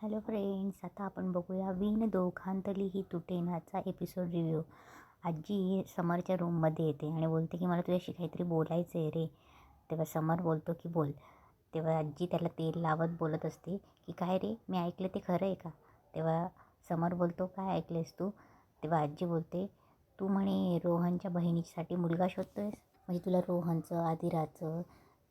Hello friends, आता आपण बघूया विण दोघांतली ही तुटेनाचा एपिसोड रिव्ह्यू. आजी समरच्या रूममध्ये येते आणि बोलते की मला तुझ्याशी काहीतरी बोलायचं आहे रे. तेव्हा समर बोलतो की बोल. तेव्हा आजी त्याला तेल लावत बोलत असते की काय रे, मी ऐकलं ते खरं आहे का? तेव्हा समर बोलतो काय ऐकलेस तू? तेव्हा आजी बोलते तू म्हणे रोहनच्या बहिणीसाठी मुलगा शोधतोयस, म्हणजे तुला रोहनचं, आदिराचं,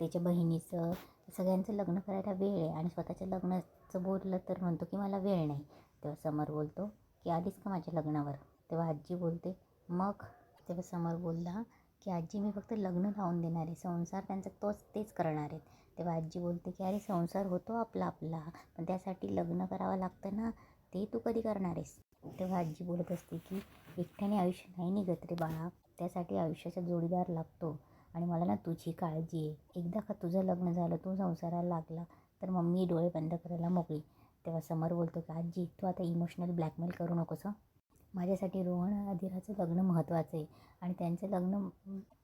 त्याच्या बहिणीचं सगळ्यांचं लग्न करायला वेळ आहे आणि स्वतःच्या लग्नाचं बोललं तर म्हणतो की मला वेळ नाही. तेव्हा समर बोलतो की आलीस का माझ्या लग्नावर? तेव्हा आजी बोलते मग? तेव्हा समर बोलला की आजी मी फक्त लग्न लावून देणार आहे, संसार त्यांचा तेच करणार आहेत. तेव्हा आजी बोलते की अरे संसार होतो आपला आपला, पण त्यासाठी लग्न करावं लागतं ना, ते तू कधी करणार आहेस? तेव्हा आजी बोलत असते की एकट्याने आयुष्य नाही निघत रे बाळा, त्यासाठी आयुष्याचा जोडीदार लागतो आणि मला ना तुझी काळजी आहे. एकदा का तुझं लग्न झालं, तू संसाराला लागला तर मम्मी डोळे बंद करायला मोकळी. तेव्हा समर बोलतो की आजी तू आता इमोशनल ब्लॅकमेल करू नकोस हं. माझ्यासाठी रोहन आणि आदिराचं लग्न महत्त्वाचं आहे आणि त्यांचं लग्न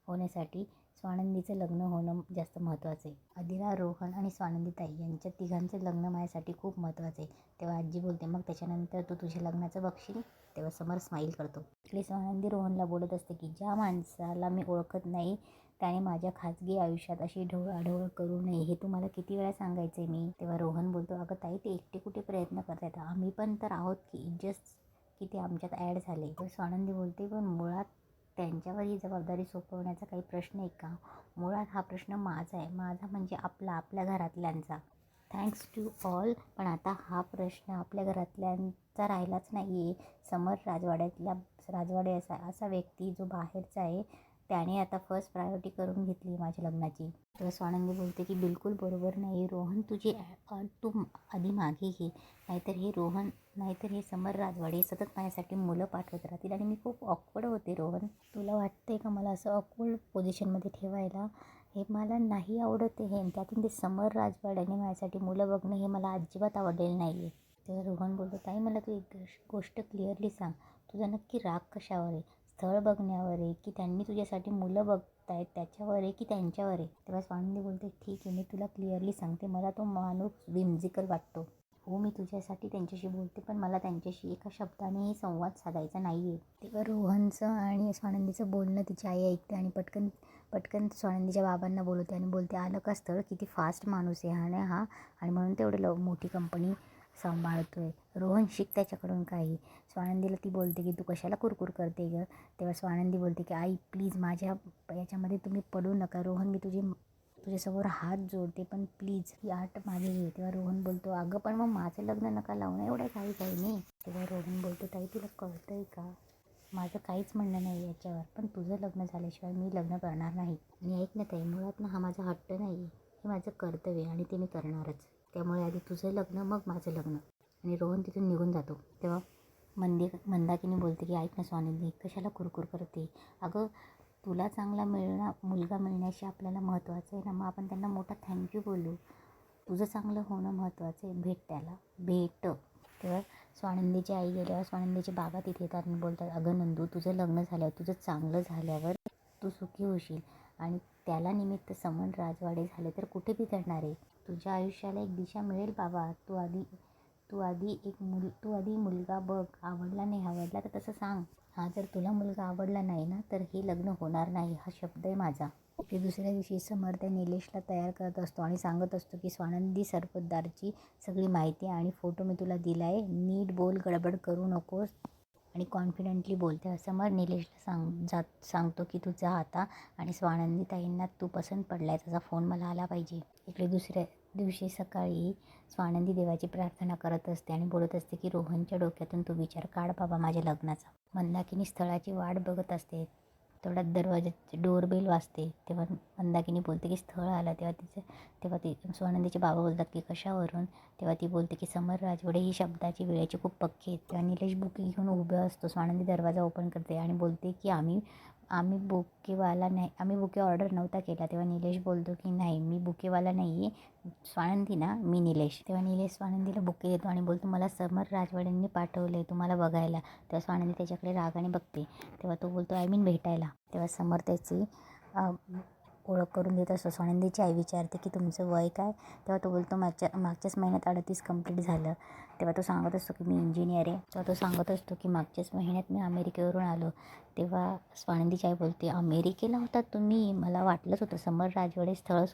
होण्यासाठी स्वानंदीचं लग्न होणं जास्त महत्त्वाचं आहे. आदिरा, रोहन आणि स्वानंदीताई यांच्या तिघांचं लग्न माझ्यासाठी खूप महत्त्वाचं आहे. तेव्हा आजी बोलते मग त्याच्यानंतर तू तुझ्या लग्नाचं बघशील. तेव्हा समर स्माईल करतो. इकडे स्वानंदी रोहनला बोलत असते की ज्या माणसाला मी ओळखत नाही त्याने माझ्या खाजगी आयुष्यात अशी ढवळाढवळ करू नये, हे तुम्हाला किती वेळा सांगायचं आहे मी. तेव्हा रोहन बोलतो अगं ताई, ते एकटे कुठे प्रयत्न करतात, आम्ही पण तर आहोत की, जस्ट की ते आमच्यात ॲड झाले. तर स्वानंदी बोलते पण मुळात त्यांच्यावर ही जबाबदारी सोपवण्याचा काही प्रश्न आहे का? मुळात हा प्रश्न माझा आहे, माझा म्हणजे आपल्या घरातल्यांचा. Thanks to all. पण आता हा प्रश्न आपल्या घरातल्यांचा राहिलाच नाही आहे. समर राजवाडे असा व्यक्ती जो बाहेरचा आहे त्याने आता फर्स्ट प्रायोरिटी करून घेतली माझ्या लग्नाची. तेव्हा स्वानंदी बोलते की बिलकुल बरोबर नाही रोहन, तू आधी मागे घे, नाहीतर हे समर राजवाडे सतत माझ्यासाठी मुलं पाठवत राहतील आणि मी खूप ऑकवर्ड होते. रोहन, तुला वाटतंय का मला असं ऑकवर्ड पोझिशनमध्ये ठेवायला? हे मला नाही आवडत आहे. हे त्यातून ते समर राजवाड्याने माझ्यासाठी मुलं बघणं हे मला अजिबात आवडलेलं नाही आहे. तेव्हा रोहन बोलतो ताई मला तू एक गोष्ट क्लिअरली सांग, तुझा नक्की राग कशावर आहे? स्थळ बघण्यावर आहे की त्यांनी तुझ्यासाठी मुलं बघतायत त्याच्यावर आहे की त्यांच्यावर आहे? तेव्हा स्वानंदी बोलते ठीक आहे, मी तुला क्लिअरली सांगते, मला तो माणूस विम्झिकल वाटतो. हो, मी तुझ्यासाठी त्यांच्याशी बोलते, पण मला त्यांच्याशी एका शब्दानेही संवाद साधायचा नाही आहे. तेव्हा रोहनचं आणि स्वानंदीचं बोलणं तिची आई ऐकते आणि पटकन स्वानंदीच्या बाबांना बोलवते आणि बोलते आलं का स्थळ? किती फास्ट माणूस आहे हा आणि म्हणून तेवढं मोठी कंपनी सांभाळतोय. रोहन शिक त्याच्याकडून काही. स्वानंदीला ती बोलते की तू कशाला कुरकुर करते गं? तेव्हा स्वानंदी बोलते की आई प्लीज माझ्या याच्यामध्ये तुम्ही पडू नका. रोहन मी तुझ्यासमोर हात जोडते, पण प्लीज ही आठ मागे घे. तेव्हा रोहन बोलतो अगं पण मग माझं लग्न नका लावून एवढं काही नाही. तेव्हा रोहन बोलतो ताई तुला कळतंय का, माझं काहीच म्हणणं नाही याच्यावर, पण तुझं लग्न झाल्याशिवाय मी लग्न करणार नाही. आणि ऐक ना ताई, मुळात ना हा माझा हट्ट नाही, हे माझं कर्तव्य आणि ते मी करणारच. त्यामुळे आधी तुझं लग्न मग माझं लग्न. आणि रोहन तिथून निघून जातो. तेव्हा मंदाकिनी बोलते की ऐक ना स्वानंदी, कशाला कुरकुर करते? अगं तुला चांगला मुलगा मिळण्याशी आपल्याला महत्त्वाचं आहे ना, मग आपण त्यांना मोठा थँक्यू बोलू. तुझं चांगलं होणं महत्त्वाचं आहे, भेट त्याला, भेट. तेव्हा स्वानंदीची आई गेल्यावर स्वानंदीचे बाबा तिथे येतात आणि बोलतात अगं नंदू, तुझं लग्न झाल्यावर, तुझं चांगलं झाल्यावर तू सुखी होशील आणि त्याला निमित्त समन राजवाडे झाले तर कुठे बिघडणार आहे? तुझ्या आयुष्याला एक दिशा मिळेल बाबा. तू आधी मुलगा बघ, आवडला नाही आवडला तर तसं सांग. हा जर तुला मुलगा आवडला नाही ना तर हे लग्न होणार नाही, हा शब्द आहे माझा. की दुसऱ्या दिवशी समर त्या निलेशला तयार करत असतो आणि सांगत असतो की स्वानंदी सरपोतदारची सगळी माहिती आणि फोटो मी तुला दिला आहे, नीट बोल, गडबड करू नकोस आणि कॉन्फिडेंटली बोलते. समर निलेशला सांगतो की तू जा आता आणि स्वानंदी ताईंना तू पसंत पडलाय त्याचा फोन मला आला पाहिजे. इकडे दुसऱ्या दिवशी सकाळी स्वानंदी देवाची प्रार्थना करत असते आणि बोलत असते की रोहनच्या डोक्यातून तो विचार काढ बाबा माझ्या लग्नाचा. मंदाकिनी स्थळाची वाट बघत असते. तेवढ्यात दरवाजाची डोरबेल वाजते. तेव्हा मंदाकिनी बोलते की स्थळ आलं. तेव्हा ती स्वानंदीचे बाबा बोलतात की कशावरून? तेव्हा ती बोलते की समर राजवाडे ही शब्दाची वेळेची खूप पक्की आहेत. तेव्हा निलेश बुके घेऊन उभं असतो. स्वानंदी दरवाजा ओपन करते आणि बोलते की आम्ही बुकेवाला नाही, आम्ही बुके ऑर्डर नव्हता केला. तेव्हा निलेश बोलतो की नाही, मी बुकेवाला नाही आहे, स्वानंदी ना, मी निलेश. तेव्हा निलेश स्वानंदीला बुके देतो आणि बोलतो मला समर राजवाड्यांनी पाठवलं आहे तुम्हाला बघायला. तेव्हा स्वानंदी त्याच्याकडे रागाने बघते. तेव्हा तो बोलतो आय मीन भेटायला. तेव्हा समर त्याची ओळख करून देत असतो. स्वानंदीची आई विचारते की तुमचं वय काय? तेव्हा तो बोलतो मागच्याच महिन्यात 38 कंप्लीट झालं. तेव्हा तो सांगत असतो की मी इंजिनियर आहे. तेव्हा तो सांगत असतो की मागच्याच महिन्यात मी अमेरिकेवरून आलो. तेव्हा स्वानंदीची आई बोलते, अमेरिकेला होतात तुम्ही? मला वाटलंच होतं समर राजवाडे स्थळ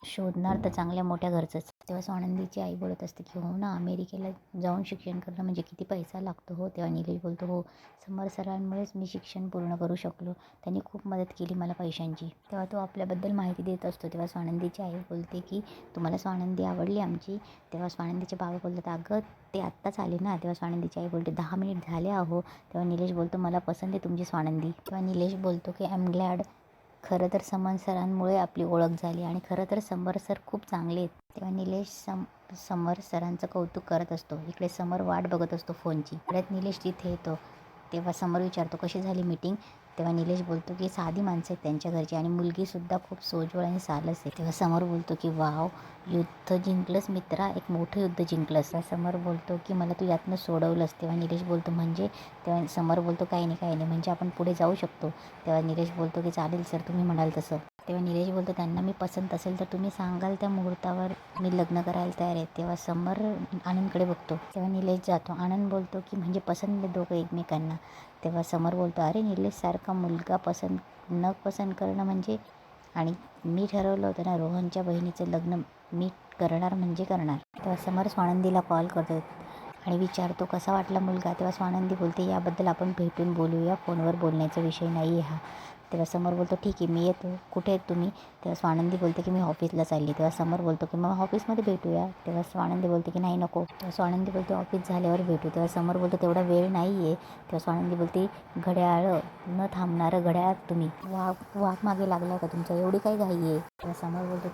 शोधणार तर चांगल्या मोठ्या घरचंच. तेव्हा स्वानंदीची आई बोलत असते की हो ना, अमेरिकेला जाऊन शिक्षण करणं म्हणजे किती पैसा लागतो हो. तेव्हा निलेश बोलतो हो, समर सरांमुळेच मी शिक्षण पूर्ण करू शकलो. त्यांनी खूप मदत केली मला पैशांची. तेव्हा तो आपल्याबद्दल माहिती देत असतो. तेव्हा स्वानंदीची आई बोलते की तुम्हाला स्वानंदी आवडली आमची? तेव्हा स्वानंदीचे बाबा बोलतात अगं ते आत्ताच आले ना. तेव्हा स्वानंदीची आई बोलते 10 मिनिट झाले अहो. तेव्हा निलेश बोलतो मला पसंत आहे तुमची स्वानंदी. तेव्हा निलेश बोलतो की आय एम ग्लॅड. खरं तर समर सरांमुळे आपली ओळख झाली आणि खरं तर समर सर खूप चांगले आहेत. तेव्हा निलेश समर सरांचं कौतुक करत असतो. इकडे समर वाट बघत असतो फोनची. परत निलेश तिथे येतो. तेव्हा समर विचारतो कशी झाली मीटिंग? तेव्हा निलेश बोलतो की साधी माणसं आहेत त्यांच्या घरची आणि मुलगीसुद्धा खूप सोज्वळ आणि सालस आहे. तेव्हा समर बोलतो की वाव, युद्ध जिंकलंस मित्रा, एक मोठं युद्ध जिंकलंस. समर बोलतो की मला तू यातनं सोडवलंस. तेव्हा निलेश बोलतो म्हणजे? तेव्हा समर बोलतो काही नाही म्हणजे आपण पुढे जाऊ शकतो. तेव्हा निलेश बोलतो की चालेल सर तुम्ही म्हणाल तसं. तेव्हा निलेश बोलतो त्यांना मी पसंत असेल तर तुम्ही सांगाल त्या मुहूर्तावर मी लग्न करायला तयार आहे. तेव्हा समर आनंदकडे बघतो. तेव्हा निलेश जातो. आनंद बोलतो की म्हणजे पसंत आहे दोघं एकमेकांना. तेव्हा समर बोलतो अरे निलेशसारखा मुलगा न पसंत करणं म्हणजे, आणि मी ठरवलं होतं ना रोहनच्या बहिणीचं लग्न मी करणार म्हणजे करणार. तेव्हा समर स्वानंदीला कॉल करतो आणि विचारतो कसा वाटला मुलगा. तेव्हा स्वानंदी बोलते याबद्दल आपण भेटून बोलूया, फोनवर बोलण्याचा विषय नाही आहे हा. तेव्हा समर बोलतो ठीक आहे मी येतो. कुठे आहेत तुम्ही? तेव्हा स्वानंदी बोलते की मी ऑफिसला चालली. तेव्हा समर बोलतो की मग ऑफिसमध्ये भेटूया. तेव्हा स्वानंदी बोलते की नाही नको. तेव्हा स्वानंदी बोलते ऑफिस झाल्यावर भेटू. तेव्हा समर बोलतो तेवढा वेळ नाही आहे. तेव्हा स्वानंदी बोलते घड्याळ न थांबणारं घड्याळ तुम्ही. वाघ मागे लागला का तुमचा? एवढी काही घाई आहे? तेव्हा समर बोलतो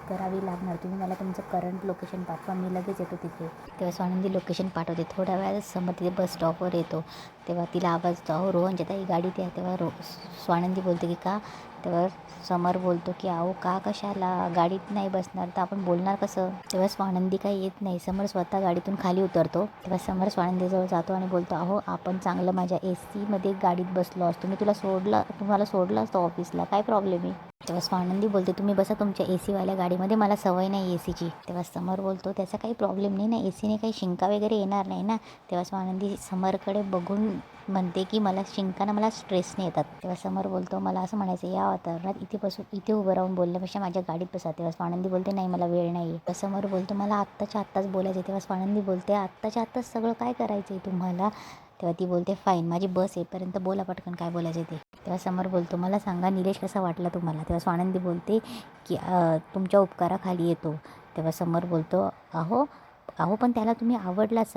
करावी लागणार. तुम्ही मला तुमचं करंट लोकेशन पाठवा, मी लगेच येतो तिथे. तेव्हा स्वानंदी लोकेशन पाठवते. थोड्या वेळात समर तिथे बस स्टॉपवर येतो. तेव्हा तिला आवाज येतो अहो रोहनच्या ताई गाडी द्या. तेव्हा स्वानंदी बोलते की का? तेव्हा समर बोलतो की अहो का कशाला, गाडीत नाही बसणार तर आपण बोलणार कसं? तेव्हा स्वानंदी काही येत नाही. समर स्वतः गाडीतून खाली उतरतो. तेव्हा समर स्वानंदीजवळ जातो आणि बोलतो अहो आपण चांगलं माझ्या AC गाडीत बसलो असतो, मी तुम्हाला सोडलं असतं ऑफिसला, काय प्रॉब्लेम आहे? तेव्हा स्वानंदी बोलते तुम्ही बसा तुमच्या AC गाडीमध्ये, मला सवय नाही ACची. तेव्हा समर बोलतो त्याचा काही प्रॉब्लेम नाही ना, ACने काही शिंका वगैरे येणार नाही ना. तेव्हा स्वानंदी समरकडे बघून म्हणते की मला शिंकाना मला स्ट्रेसने येतात. तेव्हा समर बोलतो मला असं म्हणायचं या वातावरणात इथे उभं राहून बोलण्यापेक्षा माझ्या गाडीत बसा. तेव्हा स्वानंदी बोलते नाही मला वेळ नाही आहे. तेव्हा समर बोलतो मला आत्ताच्या आत्ताच बोलायचं आहे. तेव्हा स्वानंदी बोलते आत्ताच्या आत्ताच सगळं काय करायचं आहे तुम्हाला? तेव्हा ती बोलते फाईन, माझी बस येईपर्यंत बोला पटकन काय बोलायचं ते. तेव्हा समर बोलतो मला सांगा निलेश कसा वाटला तुम्हाला? तेव्हा स्वानंदी बोलते की तुमच्या उपकाराखाली येतो. तेव्हा समर बोलतो अहो पण त्याला तुम्ही आवडलाच.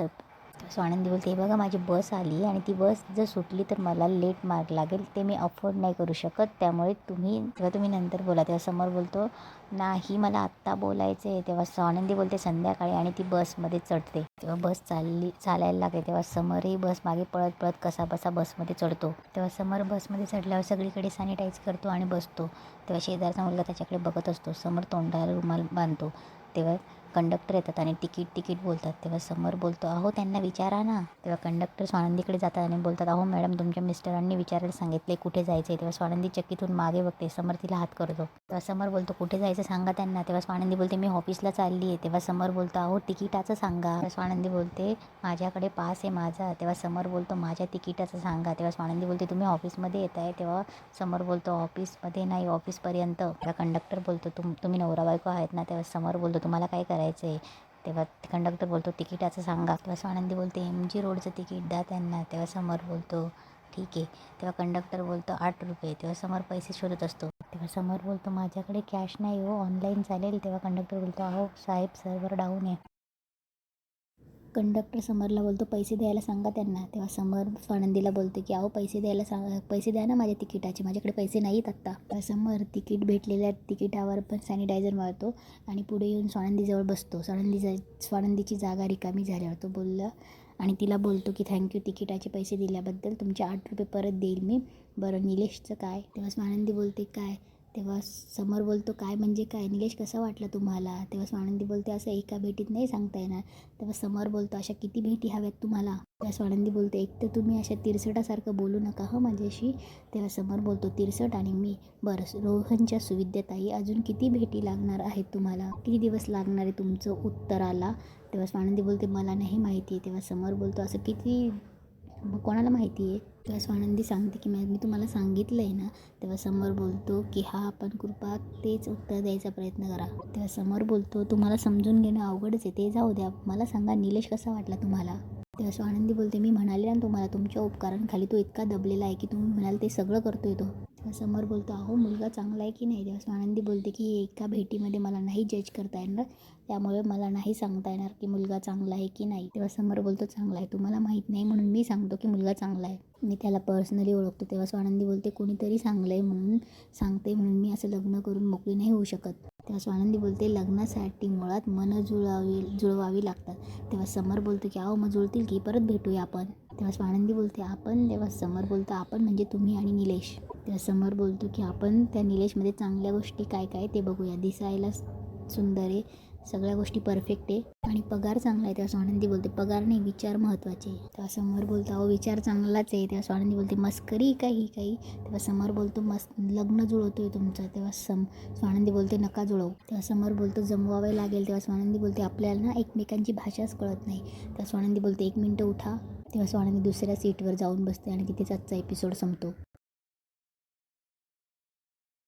स्वानंदी बोलते हे बघा माझी बस आली आणि ती बस जर सुटली तर मला लेट मार्क लागेल, ते मी अफोर्ड नाही करू शकत, त्यामुळे तुम्ही नंतर बोला. तेव्हा समर बोलतो नाही मला आत्ता बोलायचं आहे. तेव्हा स्वानंदी बोलते संध्याकाळी आणि ती बसमध्ये चढते. तेव्हा बस चालायला लागते. तेव्हा समरही बस मागे पळत पळत कसाबसा बसमध्ये चढतो. तेव्हा समर बसमध्ये चढल्यावर सगळीकडे सॅनिटाईज करतो आणि बसतो. तेव्हा शेजारचा मुलगा त्याच्याकडे बघत असतो. समर तोंडाला रुमाल बांधतो. तेव्हा कंडक्टर येतात आणि तिकीट बोलतात. तेव्हा समर बोलतो अहो त्यांना विचारा ना. तेव्हा कंडक्टर स्वानंदीकडे जातात आणि बोलतात अहो मॅडम तुमच्या मिस्टरांनी विचारायला सांगितले कुठे जायचं आहे. तेव्हा स्वानंदी चक्कीतून मागे बघते. समर तिला हात करतो. तेव्हा समर बोलतो कुठे जायचं सांगा त्यांना. तेव्हा स्वानंदी बोलते मी ऑफिसला चालली आहे. तेव्हा समर बोलतो अहो तिकिटाचं सांगा. तेव्हा स्वानंदी बोलते माझ्याकडे पास आहे माझा. तेव्हा समर बोलतो माझ्या तिकिटाचं सांगा. तेव्हा स्वानंदी बोलते तुम्ही ऑफिसमध्ये येत आहे. तेव्हा समर बोलतो ऑफिसमध्ये नाही ऑफिसपर्यंत. तेव्हा कंडक्टर बोलतो तुम्ही नवरा बायको आहेत ना. तेव्हा समर बोलतो तुम्हाला काय करायचं आहे? तेव्हा कंडक्टर बोलतो तिकिटाचं सांगा. तेव्हा स्वानंदी बोलते MG रोडचं तिकीट द्या त्यांना. तेव्हा समर बोलतो ठीक आहे. तेव्हा कंडक्टर बोलतो 8 रुपये. तेव्हा समर पैसे शोधत असतो. तेव्हा समर बोलतो माझ्याकडे कॅश नाही हो, ऑनलाईन चालेल. तेव्हा कंडक्टर बोलतो अहो साहेब सर्व्हर डाऊन आहे. कंडक्टर समरला बोलतो पैसे द्यायला सांगा त्यांना. तेव्हा समर स्वानंदीला बोलते की अहो पैसे द्या ना माझ्या तिकिटाचे, माझ्याकडे पैसे नाहीत आत्ता. तेव्हा समर तिकीट भेटलेल्या तिकिटावर पण सॅनिटायझर मारतो आणि पुढे येऊन स्वानंदीजवळ बसतो. स्वानंदीची जागा रिकामी झाल्यावर तो बोलला आणि तिला बोलतो की थँक्यू तिकिटाचे पैसे दिल्याबद्दल, तुमचे 8 रुपये परत देईल मी. बरं निलेशचं काय? तेव्हा स्वानंदी बोलते काय? तेव्हा समर बोलतो काय म्हणजे काय निलेश कसा वाटला तुम्हाला? तेव्हा स्वानंदी बोलते असं एका भेटीत नाही सांगता येणार. तेव्हा समर बोलतो अशा किती भेटी हव्यात तुम्हाला? तेव्हा स्वानंदी बोलते एक तर तुम्ही अशा तिरसटासारखं बोलू नका हं माझ्याशी. तेव्हा समर बोलतो तिरसट आणि मी बरं रोहनच्या सुविद्याताई अजून किती भेटी लागणार आहेत तुम्हाला? किती दिवस लागणार आहे तुमचं उत्तराला? तेव्हा स्वानंदी बोलते मला नाही माहिती आहे. तेव्हा समर बोलतो असं किती कोणाला माहिती आहे? तेव्हा स्वानंदी सांगते की मी तुम्हाला सांगितलं आहे ना. तेव्हा समर बोलतो की हा आपण कृपा तेच उत्तर द्यायचा प्रयत्न करा. तेव्हा समर बोलतो तुम्हाला समजून घेणं अवघडच आहे ते जाऊ द्या. मला सांगा निलेश कसा वाटला तुम्हाला? तेव्हा स्वानंदी बोलते मी म्हणाले ना तुम्हाला तुमच्या उपकारांखाली तो इतका दबलेला आहे की तुम्ही म्हणाल ते सगळं करतोय तो. तेव्हा समर बोलतो अहो मुलगा चांगला आहे की नाही? तेव्हा स्वानंदी बोलते की एका भेटीमध्ये मला नाही जज करता येणार त्यामुळे मला नाही सांगता येणार की मुलगा चांगला आहे की नाही. तेव्हा समर बोलतो चांगला आहे तुम्हाला माहीत नाही म्हणून मी सांगतो की मुलगा चांगला आहे. मी त्याला पर्सनली ओळखतो. तेव्हा स्वानंदी बोलते कोणीतरी सांगलं आहे म्हणून सांगते म्हणून मी असं लग्न करून मोकळी नाही होऊ शकत. तेव्हा स्वानंदी बोलते लग्नासाठी मुळात मनं जुळवावी लागतात. तेव्हा समर बोलतो की अहो मग जुळतील की परत भेटूया आपण. तेव्हा स्वानंदी बोलते आपण. तेव्हा समर बोलतो आपण म्हणजे तुम्ही आणि निलेश. तेव्हा समर बोलतो की आपण त्या निलेशमध्ये चांगल्या गोष्टी काय काय ते बघूया. दिसायला सुंदर आहे सगळ्या गोष्टी परफेक्ट आहे आणि पगार चांगला आहे. तेव्हा स्वानंदी बोलते पगार नाही विचार महत्त्वाचे. तेव्हा समर बोलतो अहो विचार चांगलाच आहे. तेव्हा स्वानंदी बोलते मस्करी काही काही. तेव्हा समर बोलतो लग्न जुळवतोय तुमचं. तेव्हा स्वानंदी बोलते नका जुळवू. तेव्हा समर बोलतो जमवावे लागेल. तेव्हा स्वानंदी बोलते आपल्याला ना एकमेकांची भाषाच कळत नाही. तेव्हा स्वानंदी बोलते 1 मिनिटं उठा. तेव्हा स्वानंदी दुसऱ्या सीटवर जाऊन बसते आणि तिथेच आजचा एपिसोड संपतो.